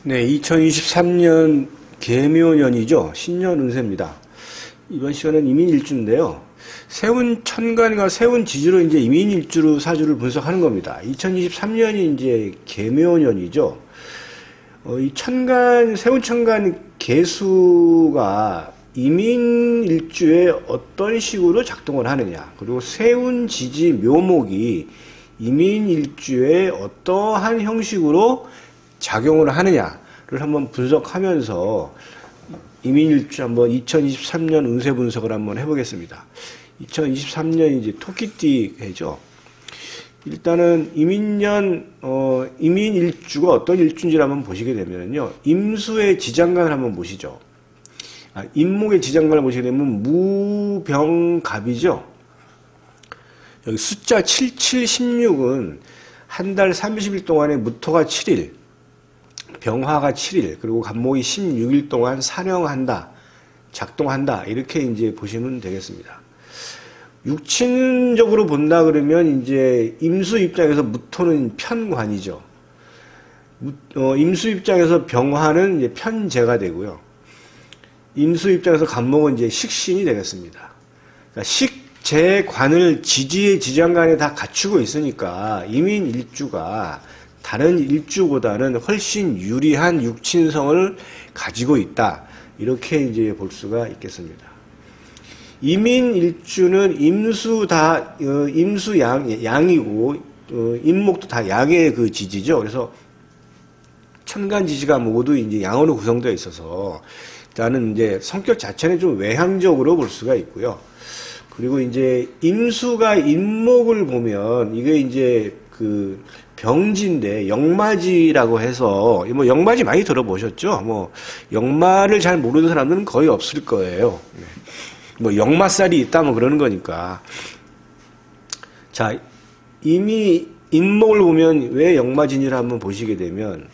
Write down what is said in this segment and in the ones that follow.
네, 2023년 계묘년이죠. 신년 운세입니다. 이번 시간은 이민일주인데요. 세운천간과 세운지지로 이제 이민일주로 사주를 분석하는 겁니다. 2023년이 이제 계묘년이죠. 이 세운천간 계수가 이민일주에 어떤 식으로 작동을 하느냐, 그리고 세운지지 묘목이 이민일주에 어떠한 형식으로 작용을 하느냐를 한번 분석하면서 이민일주 한번 2023년 운세 분석을 한번 해보겠습니다. 2023년이 이제 토끼띠 해죠. 일단은 이민일주가 어떤 일주인지를 한번 보시게 되면요. 임수의 지장간을 한번 보시죠. 임목의 지장간을 보시게 되면 무병갑이죠. 여기 숫자 7716은 한 달 30일 동안에 무토가 7일, 병화가 7일, 그리고 간목이 16일 동안 사령한다, 작동한다, 이렇게 이제 보시면 되겠습니다. 육친적으로 본다 그러면 이제 임수 입장에서 무토는 편관이죠. 임수 입장에서 병화는 이제 편재가 되고요. 임수 입장에서 간목은 이제 식신이 되겠습니다. 그러니까 식재관을 지지의 지장간에 다 갖추고 있으니까 이민일주가 다른 일주보다는 훨씬 유리한 육친성을 가지고 있다. 이렇게 이제 볼 수가 있겠습니다. 이민일주는 임수 양이고, 임목도 다 양의 그 지지죠. 그래서 천간 지지가 모두 이제 양으로 구성되어 있어서 일단은 이제 성격 자체는 좀 외향적으로 볼 수가 있고요. 그리고 이제 임수가 임목을 보면 이게 이제 그 병지인데 역마지라고 해서 뭐 역마지 많이 들어보셨죠? 뭐 역마를 잘 모르는 사람들은 거의 없을 거예요. 뭐 역마살이 있다 뭐 그러는 거니까. 자, 이미 임목을 보면 왜 역마진이라 한번 보시게 되면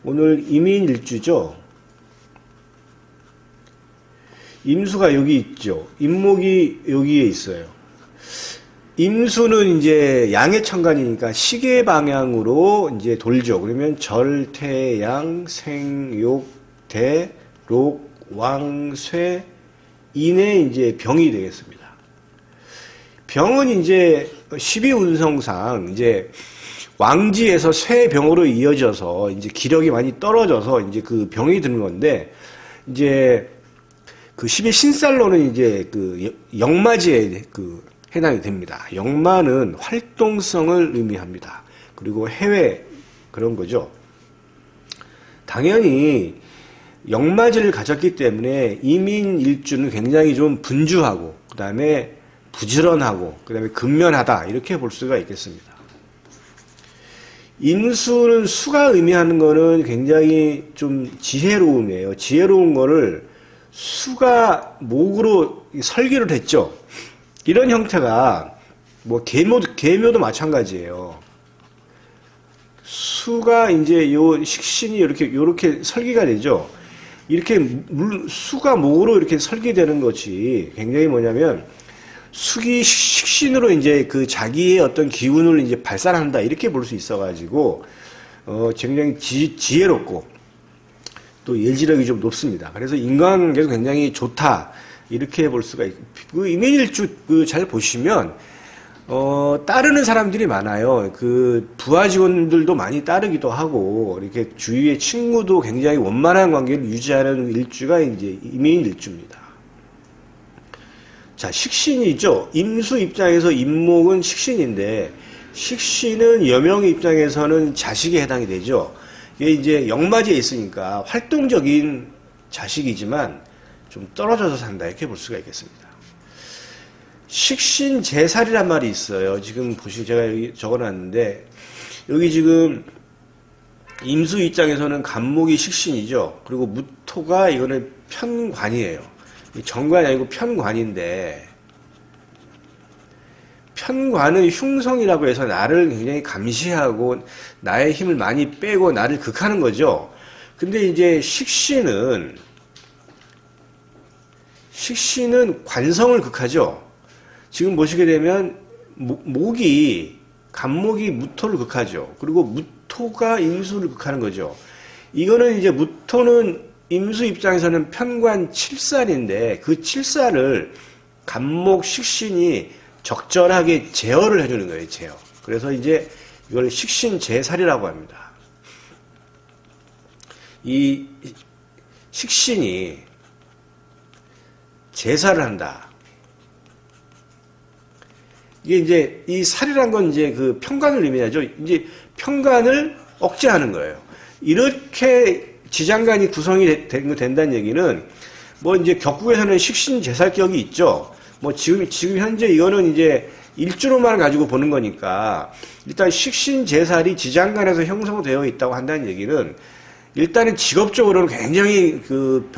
오늘 이민일주죠. 임수가 여기 있죠. 임목이 여기에 있어요. 임수는 이제 양의 천간이니까 시계 방향으로 이제 돌죠. 그러면 절, 태, 양, 생, 욕, 대, 록, 왕, 쇠, 인의 이제 병이 되겠습니다. 병은 이제 12운성상 이제 왕지에서 쇠병으로 이어져서 이제 기력이 많이 떨어져서 이제 그 병이 드는 건데, 이제 그 12신살로는 이제 그 역마지에 그 해당이 됩니다. 역마는 활동성을 의미합니다. 그리고 해외 그런 거죠. 당연히 역마지를 가졌기 때문에 이민일주는 굉장히 좀 분주하고, 그 다음에 부지런하고, 그 다음에 근면하다, 이렇게 볼 수가 있겠습니다. 임수는 수가 의미하는 거는 굉장히 좀 지혜로움이에요. 지혜로운 거를 수가 목으로 설계를 했죠. 이런 형태가 뭐 계묘도 마찬가지예요. 수가 이제 요 식신이 요렇게 설계가 되죠. 이렇게 수가 목으로 이렇게 설계되는 것이 굉장히 뭐냐면 수기 식신으로 이제 그 자기의 어떤 기운을 이제 발산한다, 이렇게 볼 수 있어가지고 굉장히 지혜롭고 또 예지력이 좀 높습니다. 그래서 인간관계도 굉장히 좋다, 이렇게 볼 수가 있고, 그 이민일주 잘 보시면 따르는 사람들이 많아요. 그 부하 직원들도 많이 따르기도 하고, 이렇게 주위의 친구도 굉장히 원만한 관계를 유지하는 일주가 이제 이민일주입니다. 자, 식신이죠. 임수 입장에서 임목은 식신인데, 식신은 여명의 입장에서는 자식에 해당이 되죠. 이게 이제 역마지에 있으니까 활동적인 자식이지만 좀 떨어져서 산다, 이렇게 볼 수가 있겠습니다. 식신재살이란 말이 있어요. 지금 보시고 제가 여기 적어놨는데, 여기 지금 임수 입장에서는 간목이 식신이죠. 그리고 무토가 이거는 편관이에요. 정관이 아니고 편관인데, 편관은 흉성이라고 해서 나를 굉장히 감시하고 나의 힘을 많이 빼고 나를 극하는 거죠. 근데 이제 식신은 관성을 극하죠. 지금 보시게 되면 간목이 무토를 극하죠. 그리고 무토가 임수를 극하는 거죠. 이거는 이제 무토는 임수 입장에서는 편관 7살인데 그 7살을 간목 식신이 적절하게 제어를 해주는 거예요. 제어. 그래서 이제 이걸 식신제살이라고 합니다. 이 식신이 제사를 한다. 이게 이제 이 살이란 건 이제 그 편관을 의미하죠. 이제 편관을 억제하는 거예요. 이렇게 지장간이 구성이 된다는 얘기는 뭐 이제 격국에서는 식신제살격이 있죠. 뭐 지금 현재 이거는 이제 일주로만 가지고 보는 거니까 일단 식신제살이 지장간에서 형성되어 있다고 한다는 얘기는 일단은 직업적으로는 굉장히 그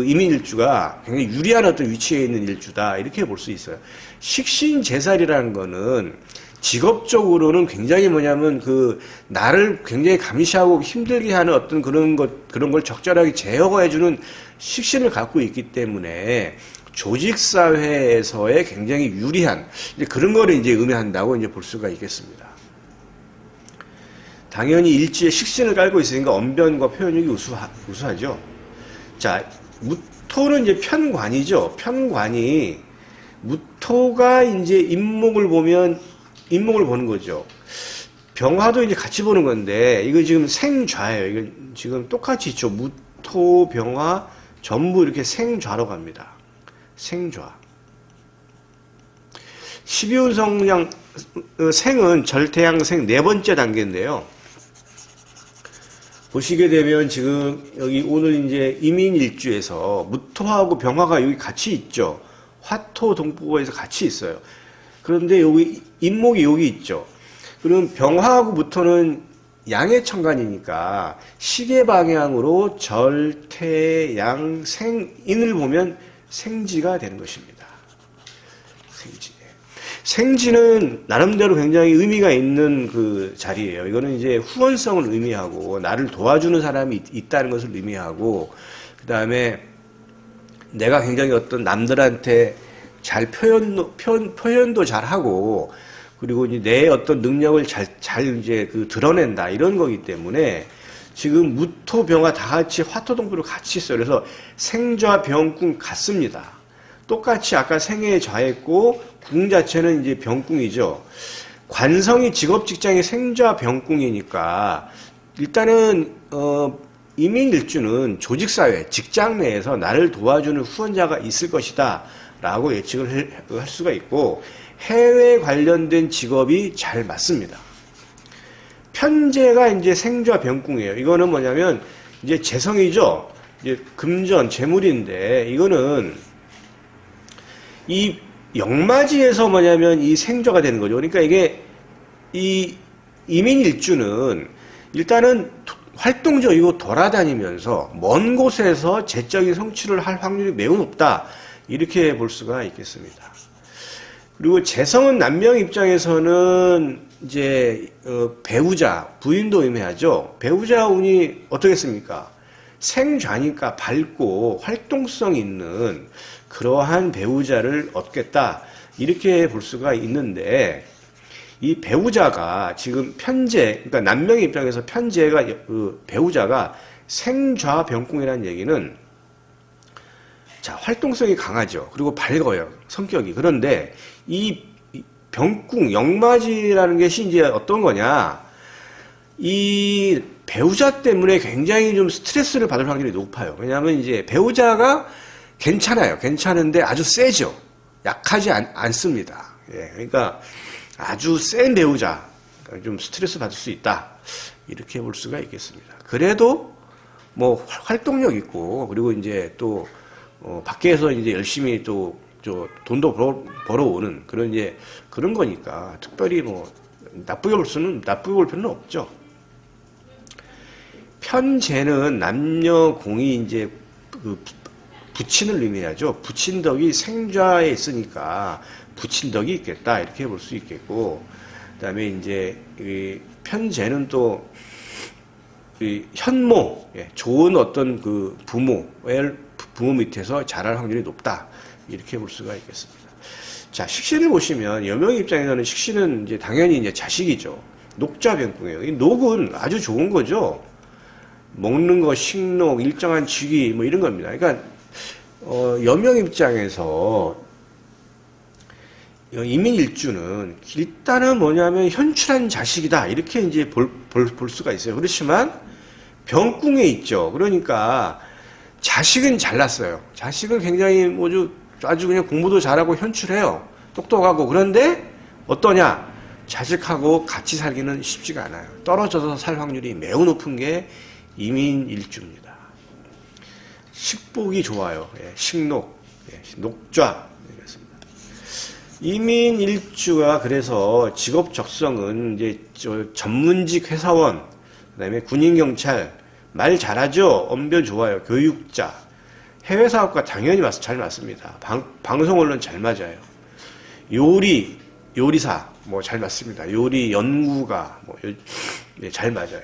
이민일주가 굉장히 유리한 어떤 위치에 있는 일주다 이렇게 볼 수 있어요. 식신제살이라는 거는 직업적으로는 굉장히 뭐냐면 그 나를 굉장히 감시하고 힘들게 하는 어떤 그런 걸 적절하게 제어해주는 식신을 갖고 있기 때문에 조직 사회에서의 굉장히 유리한 그런 거를 이제 의미한다고 이제 볼 수가 있겠습니다. 당연히 일지에 식신을 깔고 있으니까 언변과 표현력이 우수하죠. 자, 무토는 이제 편관이죠. 편관이 무토가 이제 인목을 보는 거죠. 병화도 이제 같이 보는 건데 이거 지금 생좌예요. 이거 지금 똑같이 있죠. 무토, 병화 전부 이렇게 생좌로 갑니다. 생좌. 12운 성냥 생은 절태양생 네 번째 단계인데요. 보시게 되면 지금 여기 오늘 이제 이민일주에서 무토하고 병화가 여기 같이 있죠. 화토 동포에서 같이 있어요. 그런데 여기 인목이 여기 있죠. 그럼 병화하고 무토는 양의 천간이니까 시계 방향으로 절태양 생인을 보면 생지가 되는 것입니다. 생지. 생지는 나름대로 굉장히 의미가 있는 그 자리예요. 이거는 이제 후원성을 의미하고 나를 도와주는 사람이 있다는 것을 의미하고 그 다음에 내가 굉장히 어떤 남들한테 잘 표현도 잘 하고 그리고 이제 내 어떤 능력을 잘 이제 그 드러낸다 이런 거기 때문에 지금 무토 병화 다 같이 화토동부로 같이 있어요. 그래서 생좌 병궁 같습니다. 똑같이 아까 생에 좌했고 궁 자체는 이제 병궁이죠. 관성이 직업 직장이 생좌 병궁이니까 일단은 이민일주는 조직사회, 직장 내에서 나를 도와주는 후원자가 있을 것이다 라고 예측을 할 수가 있고 해외 관련된 직업이 잘 맞습니다. 편재가 이제 생좌 병궁이에요. 이거는 뭐냐면 이제 재성이죠. 이제 금전, 재물인데 이거는 이 영마지에서 뭐냐면 이 생좌가 되는 거죠. 그러니까 이게 이 이민일주는 일단은 활동적이고 돌아다니면서 먼 곳에서 재적인 성취를 할 확률이 매우 높다. 이렇게 볼 수가 있겠습니다. 그리고 재성은 남명 입장에서는 이제 배우자, 부인도 의미하죠. 배우자 운이 어떻겠습니까? 생좌니까 밝고 활동성 있는 그러한 배우자를 얻겠다. 이렇게 볼 수가 있는데 이 배우자가 지금 편재, 그러니까 남명의 입장에서 편재가 그 배우자가 생좌 병궁이라는 얘기는 자, 활동성이 강하죠. 그리고 밝아요. 성격이. 그런데 이 병궁, 영마지라는 것이 이제 어떤 거냐. 이 배우자 때문에 굉장히 좀 스트레스를 받을 확률이 높아요. 왜냐하면 이제 배우자가 괜찮아요. 괜찮은데 아주 세죠. 약하지 않습니다. 예, 그러니까 아주 센 배우자. 좀 스트레스 받을 수 있다. 이렇게 볼 수가 있겠습니다. 그래도 뭐 활동력 있고, 그리고 이제 또 밖에서 이제 열심히 또 돈도 벌어오는 그런 이제 그런 거니까 특별히 뭐 나쁘게 볼 필요는 없죠. 편재는 남녀 공이 이제 그 부친을 의미하죠. 부친덕이 생좌에 있으니까 부친덕이 있겠다 이렇게 볼 수 있겠고, 그다음에 이제 이 편재는 또 이 현모, 좋은 어떤 그 부모 밑에서 자랄 확률이 높다 이렇게 볼 수가 있겠습니다. 자, 식신을 보시면 여명 입장에서는 식신은 이제 당연히 이제 자식이죠. 녹자병궁이에요. 이 녹은 아주 좋은 거죠. 먹는 거 식록, 일정한 직위 뭐 이런 겁니다. 그러니까 여명 입장에서 이민일주는 일단은 뭐냐면 현출한 자식이다 이렇게 이제 볼 수가 있어요. 그렇지만 병궁에 있죠. 그러니까 자식은 잘났어요. 자식은 굉장히 아주 그냥 공부도 잘하고 현출해요. 똑똑하고. 그런데 어떠냐? 자식하고 같이 살기는 쉽지가 않아요. 떨어져서 살 확률이 매우 높은 게 이민일주입니다. 식복이 좋아요. 예, 식록, 예, 녹좌. 이민일주가 그래서 직업 적성은 이제 전문직 회사원, 그다음에 군인 경찰, 말 잘하죠. 언변 좋아요. 교육자, 해외 사업과 당연히 잘 맞습니다. 방송 언론 잘 맞아요. 요리사 뭐 잘 맞습니다. 요리 연구가 뭐 잘 맞아요.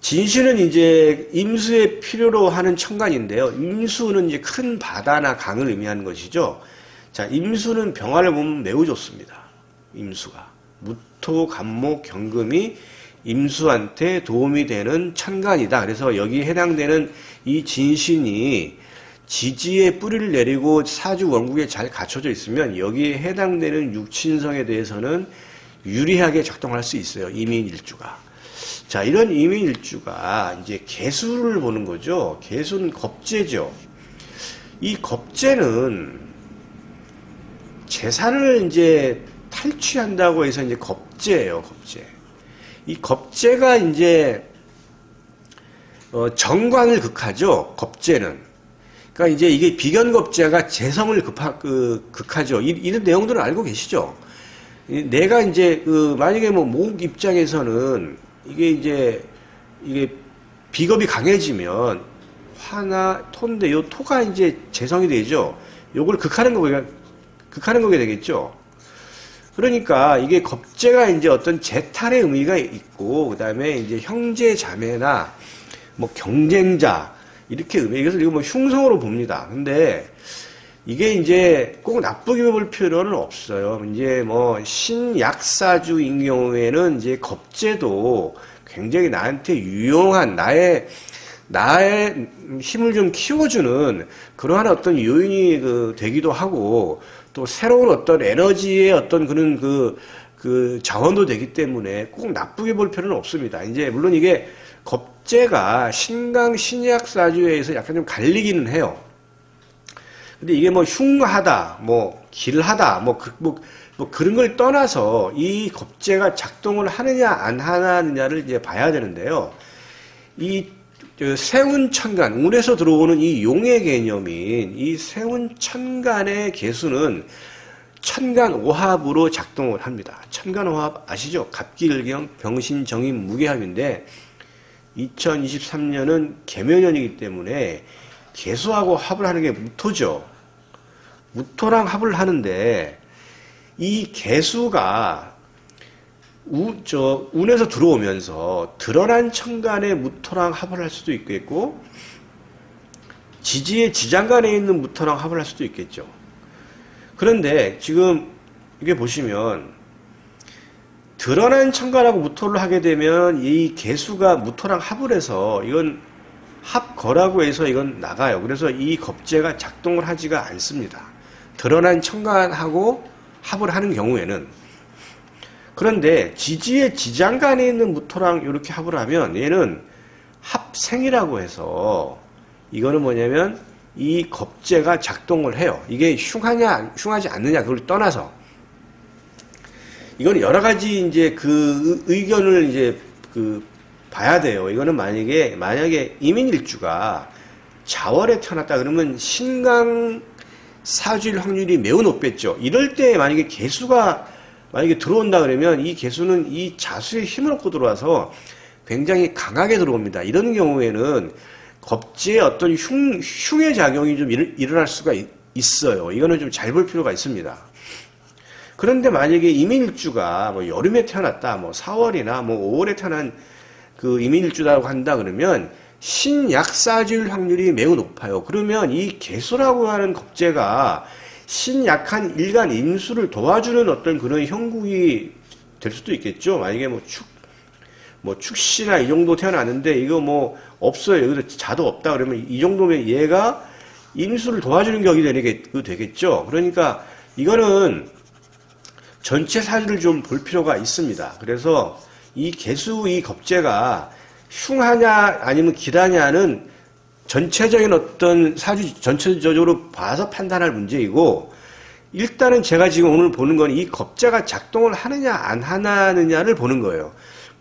진시는 이제 임수에 필요로 하는 천간인데요. 임수는 이제 큰 바다나 강을 의미하는 것이죠. 자, 임수는 병화를 보면 매우 좋습니다. 임수가 무토, 간목, 경금이 임수한테 도움이 되는 천간이다. 그래서 여기에 해당되는 이 진신이 지지에 뿌리를 내리고 사주 원국에 잘 갖춰져 있으면 여기에 해당되는 육친성에 대해서는 유리하게 작동할 수 있어요. 이민일주가. 자, 이런 이민일주가 이제 계수를 보는 거죠. 계수는 겁재죠. 이 겁재는 재산을 이제 탈취한다고 해서 이제 겁재예요. 겁재. 이 겁재가 이제 정관을 극하죠. 겁재는. 그러니까 이제 이게 비견겁재가 재성을 극하죠. 이런 내용들은 알고 계시죠? 내가 이제 만약에 뭐 목 입장에서는 이게 비겁이 강해지면 화나 토인데 요 토가 이제 재성이 되죠. 요걸 극하는 거게 되겠죠. 그러니까 이게 겁재가 이제 어떤 재탈의 의미가 있고, 그 다음에 이제 형제 자매나 뭐 경쟁자 이렇게 그래서 이거 뭐 흉성으로 봅니다. 근데 이게 이제 꼭 나쁘게 볼 필요는 없어요. 이제 뭐 신약사주인 경우에는 이제 겁재도 굉장히 나한테 유용한 나의 힘을 좀 키워주는 그러한 어떤 요인이 되기도 하고, 또 새로운 어떤 에너지의 어떤 그런 그 자원도 되기 때문에 꼭 나쁘게 볼 필요는 없습니다. 이제 물론 이게 겁재가 신강 신약사주에서 약간 좀 갈리기는 해요. 근데 이게 뭐 흉하다, 뭐 길하다, 뭐 그런 걸 떠나서 이 겁재가 작동을 하느냐 안 하느냐를 이제 봐야 되는데요. 이 세운천간, 운에서 들어오는 이 용의 개념인 이 세운천간의 개수는 천간오합으로 작동을 합니다. 천간오합 아시죠? 갑기일경 병신정인 무게합인데 2023년은 개묘년이기 때문에 개수하고 합을 하는 게 무토죠. 무토랑 합을 하는데 이 개수가 운에서 들어오면서 드러난 천간에 무토랑 합을 할 수도 있겠고, 지지의 지장간에 있는 무토랑 합을 할 수도 있겠죠. 그런데 지금 이게 보시면 드러난 천간하고 무토를 하게 되면 이 개수가 무토랑 합을 해서 이건 합거라고 해서 이건 나가요. 그래서 이 겁재가 작동을 하지가 않습니다. 드러난 천간하고 합을 하는 경우에는. 그런데 지지의 지장간에 있는 무토랑 이렇게 합을 하면 얘는 합생이라고 해서 이거는 뭐냐면 이 겁재가 작동을 해요. 이게 흉하지 않느냐 그걸 떠나서 이거는 여러 가지 이제 그 의견을 이제 봐야 돼요. 이거는 만약에 이민일주가 자월에 태어났다 그러면 신강 사주일 확률이 매우 높겠죠. 이럴 때 만약에 개수가 들어온다 그러면 이 개수는 이 자수의 힘을 얻고 들어와서 굉장히 강하게 들어옵니다. 이런 경우에는 겁재의 어떤 흉의 작용이 좀 일어날 수가 있어요. 이거는 좀 잘 볼 필요가 있습니다. 그런데 만약에 이민일주가 뭐 여름에 태어났다, 뭐 4월이나 뭐 5월에 태어난 그 이민일주라고 한다 그러면 신약사주일 확률이 매우 높아요. 그러면 이 개수라고 하는 겁재가 신약한 일간 임수를 도와주는 어떤 그런 형국이 될 수도 있겠죠. 만약에 뭐 축씨나 이 정도 태어났는데 이거 뭐 없어요. 여기서 자도 없다 그러면 이 정도면 얘가 임수를 도와주는 격이 되겠죠. 그러니까 이거는 전체 사주를 좀 볼 필요가 있습니다. 그래서 이 개수 이 겁재가 흉하냐 아니면 기라냐는 전체적인 어떤 사주 전체적으로 봐서 판단할 문제이고, 일단은 제가 지금 오늘 보는 건 이 겁재가 작동을 하느냐 안 하느냐를 보는 거예요.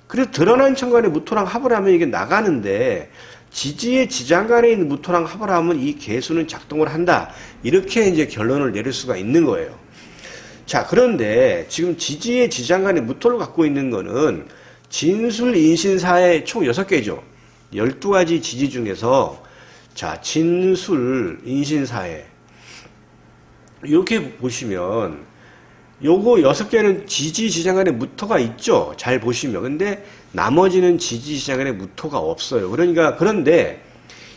그래서 드러난 천간에 무토랑 합을 하면 이게 나가는데, 지지의 지장간에 있는 무토랑 합을 하면 이 개수는 작동을 한다. 이렇게 이제 결론을 내릴 수가 있는 거예요. 자, 그런데 지금 지지의 지장간에 무토를 갖고 있는 거는 진술, 인신사의 총 6개죠. 12가지 지지 중에서 자, 진술, 인신사회 이렇게 보시면 요거 6개는 지지, 지장간에 무토가 있죠. 잘 보시면. 근데 나머지는 지지, 지장간에 무토가 없어요. 그러니까 그런데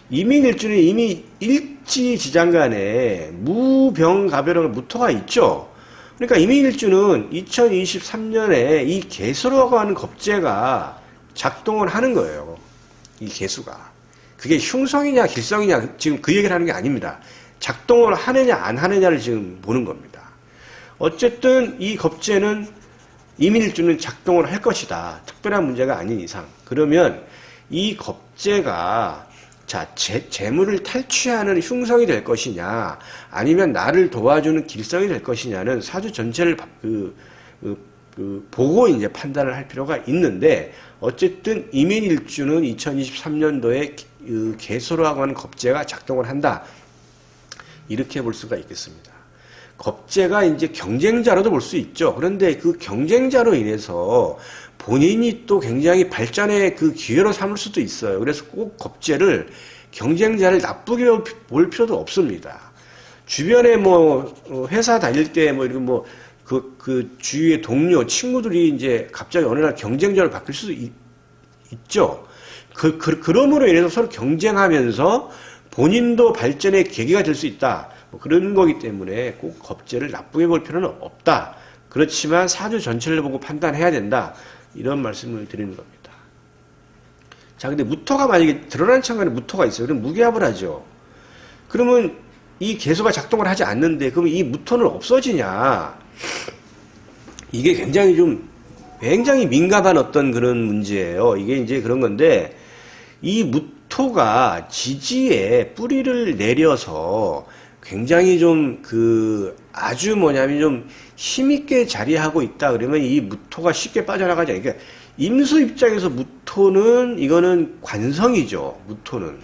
이민일주는 이미 일지, 지장간에 무병가별한 무토가 있죠. 그러니까 이민일주는 2023년에 이 개수라고 하는 겁재가 작동을 하는 거예요. 이 개수가. 그게 흉성이냐 길성이냐 지금 그 얘기를 하는 게 아닙니다. 작동을 하느냐 안 하느냐를 지금 보는 겁니다. 어쨌든 이 겁재는 이민일주는 작동을 할 것이다. 특별한 문제가 아닌 이상. 그러면 이 겁재가 자, 재물을 탈취하는 흉성이 될 것이냐 아니면 나를 도와주는 길성이 될 것이냐는 사주 전체를 보고 이제 판단을 할 필요가 있는데, 어쨌든 이민일주는 2023년도에 개수라고 하는 겁재가 작동을 한다. 이렇게 볼 수가 있겠습니다. 겁재가 이제 경쟁자로도 볼 수 있죠. 그런데 그 경쟁자로 인해서 본인이 또 굉장히 발전의 그 기회로 삼을 수도 있어요. 그래서 꼭 겁재를 경쟁자를 나쁘게 볼 필요도 없습니다. 주변에 뭐 회사 다닐 때 뭐 이렇게 뭐 그 주위의 동료, 친구들이 이제 갑자기 어느 날 경쟁자로 바뀔 수도 있죠. 그럼으로 인해서 서로 경쟁하면서 본인도 발전의 계기가 될 수 있다. 뭐 그런 거기 때문에 꼭 겁재를 나쁘게 볼 필요는 없다. 그렇지만 사주 전체를 보고 판단해야 된다. 이런 말씀을 드리는 겁니다. 자, 근데 무토가 만약에 드러난 천간에 무토가 있어요. 그럼 무기합을 하죠. 그러면 이 개수가 작동을 하지 않는데, 그러면 이 무토는 없어지냐? 이게 굉장히 민감한 어떤 그런 문제예요. 이게 이제 그런 건데, 이 무토가 지지에 뿌리를 내려서 굉장히 아주 좀 힘있게 자리하고 있다. 그러면 이 무토가 쉽게 빠져나가지 않으니까, 임수 입장에서 무토는 이거는 관성이죠. 무토는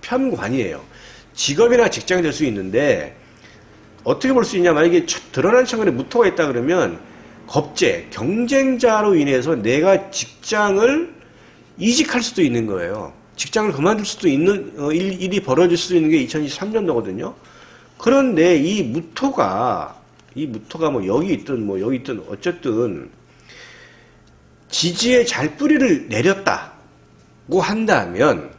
편관이에요. 직업이나 직장이 될 수 있는데, 어떻게 볼 수 있냐? 만약에 드러난 천간에 무토가 있다 그러면 겁재, 경쟁자로 인해서 내가 직장을 이직할 수도 있는 거예요. 직장을 그만둘 수도 있는 일이 벌어질 수도 있는 게 2023년도거든요. 그런데 이 무토가 뭐 여기 있든 어쨌든 지지에 잘 뿌리를 내렸다고 한다면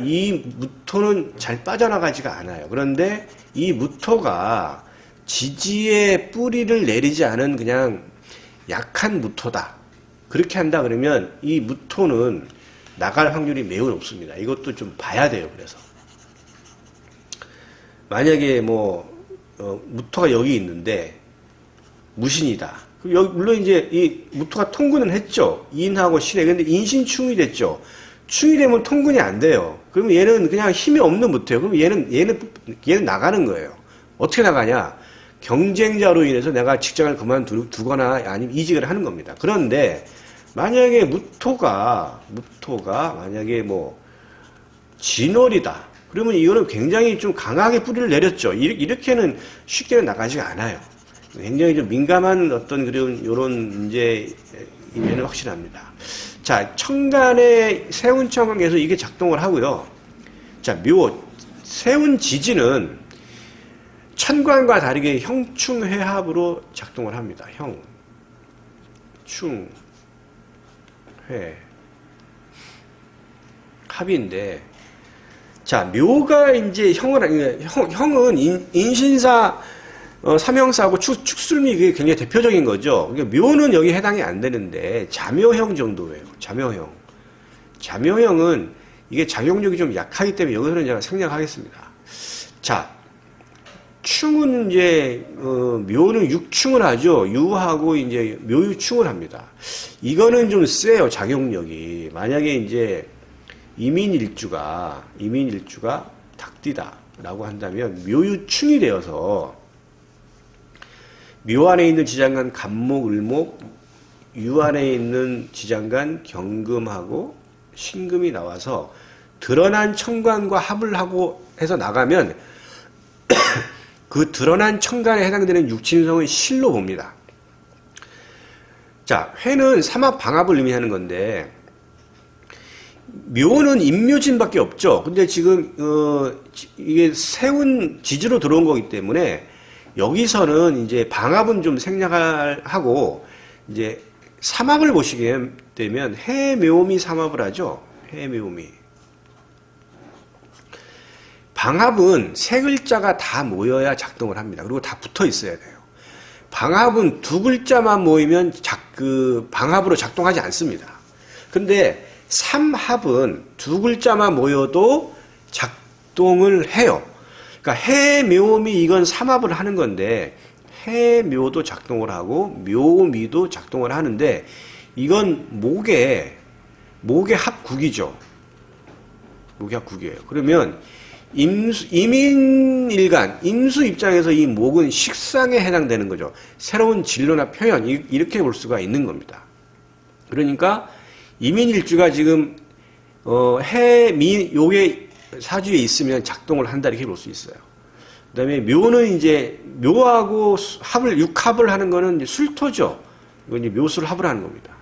이 무토는 잘 빠져나가지가 않아요. 그런데 이 무토가 지지에 뿌리를 내리지 않은 그냥 약한 무토다. 그렇게 한다 그러면 이 무토는 나갈 확률이 매우 높습니다. 이것도 좀 봐야 돼요. 그래서 만약에 무토가 여기 있는데 무신이다. 물론 이제 이 무토가 통근은 했죠. 인하고 신해. 근데 인신충이 됐죠. 충이 되면 통근이 안 돼요. 그러면 얘는 그냥 힘이 없는 무토예요. 그럼 얘는 나가는 거예요. 어떻게 나가냐? 경쟁자로 인해서 내가 직장을 그만두거나 아니면 이직을 하는 겁니다. 그런데 만약에 무토가 만약에 진월이다. 그러면 이거는 굉장히 좀 강하게 뿌리를 내렸죠. 이렇게는 쉽게 나가지가 않아요. 굉장히 좀 민감한 어떤 이런 문제이면 확실합니다. 자, 천간에 세운 천간에서 이게 작동을 하고요. 자, 세운 지지는 천간과 다르게 형충회합으로 작동을 합니다. 합인데, 자, 묘가 이제 형은 인신사 삼형사하고 축술미 그게 굉장히 대표적인 거죠. 그러니까 묘는 여기 해당이 안 되는데 자묘형 정도예요. 자묘형. 자묘형은 이게 작용력이 좀 약하기 때문에 여기서는 제가 생략하겠습니다. 자, 충은 이제 묘는 육충을 하죠. 유하고 이제 묘유충을 합니다. 이거는 좀 세요. 작용력이. 만약에 이제 이민일주가 닭띠다라고 한다면 묘유충이 되어서 묘 안에 있는 지장간 간목, 을목, 유 안에 있는 지장간 경금하고 신금이 나와서 드러난 천간과 합을 하고 해서 나가면 그 드러난 천간에 해당되는 육친성은 실로 봅니다. 자, 회는 삼합 방합을 의미하는 건데 묘는 임묘진밖에 없죠. 근데 지금 이게 세운 지지로 들어온 거기 때문에 여기서는 이제 방합은 좀 생략하고 이제 삼합을 보시게 되면 해묘미 삼합을 하죠. 해묘미. 방합은 세 글자가 다 모여야 작동을 합니다. 그리고 다 붙어 있어야 돼요. 방합은 두 글자만 모이면 방합으로 작동하지 않습니다. 근데 삼합은 두 글자만 모여도 작동을 해요. 그러니까 해묘미 이건 삼합을 하는 건데 해묘도 작동을 하고 묘미도 작동을 하는데 이건 목의 합국이죠. 목의 합국이에요. 그러면 이민일간, 임수 입장에서 이 목은 식상에 해당되는 거죠. 새로운 진로나 표현, 이렇게 볼 수가 있는 겁니다. 그러니까 이민일주가 지금 요게 사주에 있으면 작동을 한다 이렇게 볼 수 있어요. 그 다음에 묘는 이제 묘하고 육합을 하는 거는 이제 술토죠. 이건 이제 묘술 합을 하는 겁니다.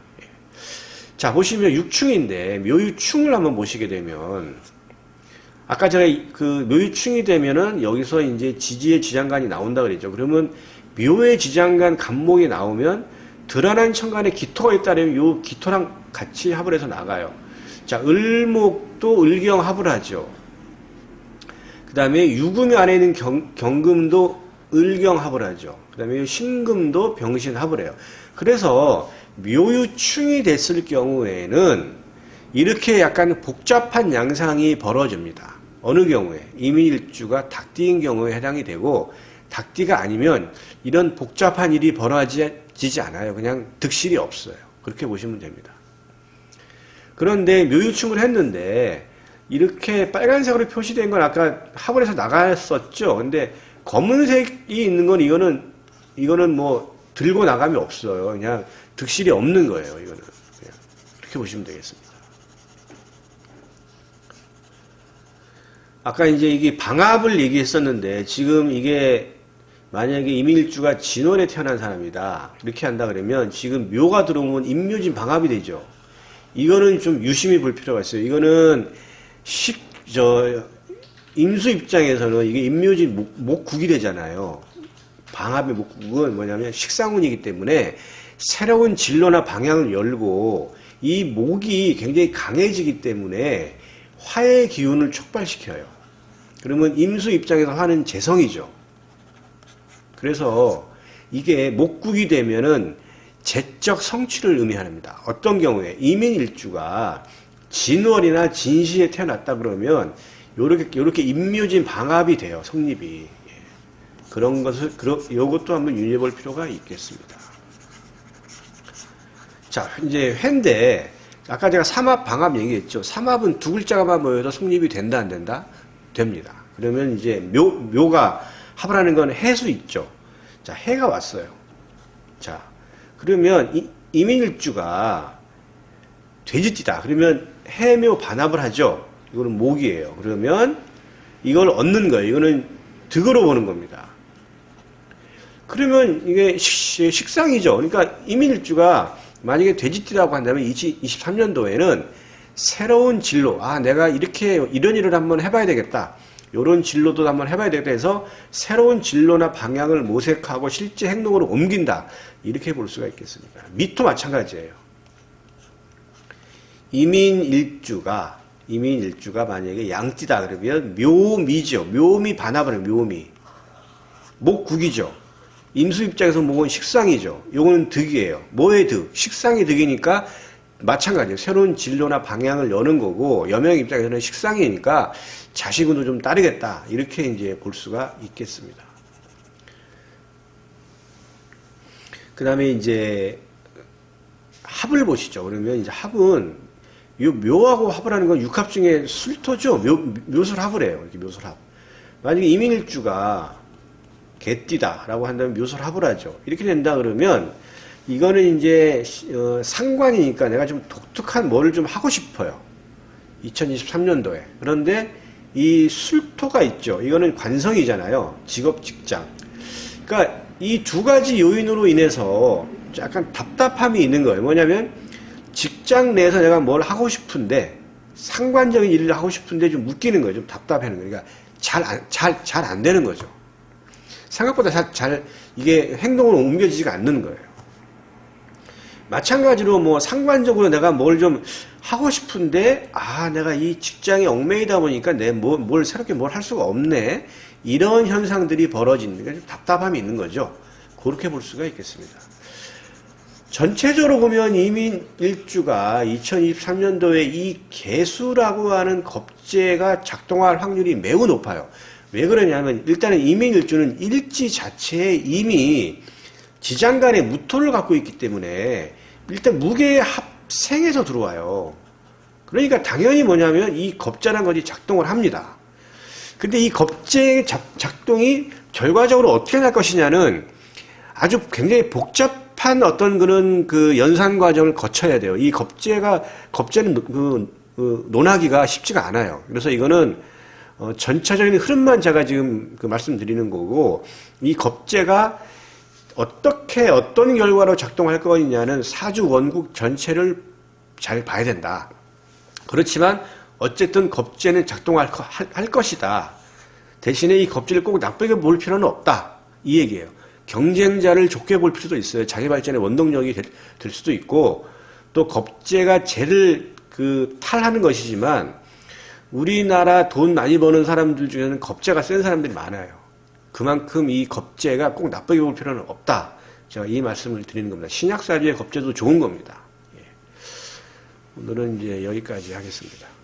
자, 보시면 육충인데 묘유충을 한번 보시게 되면 아까 제가 묘유충이 되면은 여기서 이제 지지의 지장간이 나온다 그랬죠. 그러면 묘의 지장간 간목이 나오면 드러난 천간에 기토가 있다면 요 기토랑 같이 합을 해서 나가요. 자, 을목도 을경 합을 하죠. 그 다음에 유금 안에 있는 경금도 을경 합을 하죠. 그 다음에 신금도 병신 합을 해요. 그래서 묘유충이 됐을 경우에는 이렇게 약간 복잡한 양상이 벌어집니다. 어느 경우에 이민일주가 닭띠인 경우에 해당이 되고 닭띠가 아니면 이런 복잡한 일이 벌어지지 않아요. 그냥 득실이 없어요. 그렇게 보시면 됩니다. 그런데 묘유충을 했는데 이렇게 빨간색으로 표시된 건 아까 합을 해서 나갔었죠. 근데 검은색이 있는 건 이거는 뭐 들고 나감이 없어요. 그냥 득실이 없는 거예요. 이거는 그냥 이렇게 보시면 되겠습니다. 아까 이제 이게 방합을 얘기했었는데 지금 이게 만약에 이민일주가 진월에 태어난 사람이다 이렇게 한다 그러면 지금 묘가 들어오면 임묘진 방합이 되죠. 이거는 좀 유심히 볼 필요가 있어요. 이거는 임수 입장에서는 이게 임묘진 목국이 되잖아요. 방합의 목국은 뭐냐면 식상운이기 때문에 새로운 진로나 방향을 열고 이 목이 굉장히 강해지기 때문에 화의 기운을 촉발시켜요. 그러면 임수 입장에서 화는 재성이죠. 그래서 이게 목국이 되면은 재적 성취를 의미합니다. 어떤 경우에 이민일주가 진월이나 진시에 태어났다 그러면 요렇게 임묘진 방합이 돼요. 성립이. 그런 것을 요것도 한번 유의해 볼 필요가 있겠습니다. 자, 이제 회인데 아까 제가 삼합 방합 얘기했죠. 삼합은 두 글자가만 모여도 성립이 된다 안 된다? 됩니다. 그러면 이제 묘가 합을 하는 건 해수 있죠. 자, 해가 왔어요. 자, 그러면 이민일주가 돼지띠다. 그러면 해묘 반합을 하죠. 이거는 목이에요. 그러면 이걸 얻는 거예요. 이거는 득으로 보는 겁니다. 그러면 이게 식상이죠. 그러니까 이민일주가 만약에 돼지띠라고 한다면 23년도에는 새로운 진로, 내가 이런 일을 한번 해봐야 되겠다. 이런 진로도 한번 해봐야 되겠다 해서 새로운 진로나 방향을 모색하고 실제 행동으로 옮긴다. 이렇게 볼 수가 있겠습니다. 미토 마찬가지예요. 이민일주가 만약에 양띠다 그러면 묘미죠. 묘미 반합을 해요. 묘미. 목국이죠. 임수 입장에서 목은 식상이죠. 요거는 득이에요. 뭐의 득? 식상의 득이니까 마찬가지예요. 새로운 진로나 방향을 여는 거고, 여명 입장에서는 식상이니까 자식운도 좀 따르겠다. 이렇게 이제 볼 수가 있겠습니다. 그 다음에 이제 합을 보시죠. 그러면 이제 합은 요 묘하고 합을 하는 건 육합 중에 술토죠. 묘술합을 해요. 이렇게 묘술합. 만약에 이민일주가 개띠다라고 한다면 묘술합을 하죠. 이렇게 된다 그러면 이거는 이제 상관이니까 내가 좀 독특한 뭐를 좀 하고 싶어요. 2023년도에. 그런데 이 술토가 있죠. 이거는 관성이잖아요. 직업, 직장. 그러니까 이 두 가지 요인으로 인해서 약간 답답함이 있는 거예요. 뭐냐면 직장 내에서 내가 뭘 하고 싶은데 상관적인 일을 하고 싶은데 좀 웃기는 거예요. 좀 답답해하는 거예요. 그러니까 잘 안 되는 거죠. 생각보다 이게 행동으로 옮겨지지가 않는 거예요. 마찬가지로 뭐 상관적으로 내가 뭘 좀 하고 싶은데 내가 이 직장에 얽매이다 보니까 뭘 새롭게 뭘 할 수가 없네. 이런 현상들이 벌어지는 게 좀 답답함이 있는 거죠. 그렇게 볼 수가 있겠습니다. 전체적으로 보면 이민일주가 2023년도에 이 개수라고 하는 겁재가 작동할 확률이 매우 높아요. 왜 그러냐면 일단은 이민일주는 일지 자체에 이미 지장간의 무토를 갖고 있기 때문에 일단 무게의 합생에서 들어와요. 그러니까 당연히 뭐냐면 이 겁자란 것이 작동을 합니다. 근데 이 겁재의 작동이 결과적으로 어떻게 날 것이냐는 아주 굉장히 복잡한 어떤 그런 그 연산 과정을 거쳐야 돼요. 이 겁재는 논하기가 쉽지가 않아요. 그래서 이거는 전체적인 흐름만 제가 지금 말씀드리는 거고, 이 겁재가 어떻게 어떤 결과로 작동할 거냐는 사주 원국 전체를 잘 봐야 된다. 그렇지만 어쨌든 겁재는 작동할 것이다. 대신에 이 겁재를 꼭 나쁘게 볼 필요는 없다. 이 얘기예요. 경쟁자를 좋게 볼 필요도 있어요. 자기 발전의 원동력이 될 수도 있고, 또 겁재가 쟤를 탈하는 것이지만 우리나라 돈 많이 버는 사람들 중에는 겁재가 센 사람들이 많아요. 그만큼 이 겁재가 꼭 나쁘게 볼 필요는 없다. 제가 이 말씀을 드리는 겁니다. 신약사주의 겁재도 좋은 겁니다. 예. 오늘은 이제 여기까지 하겠습니다.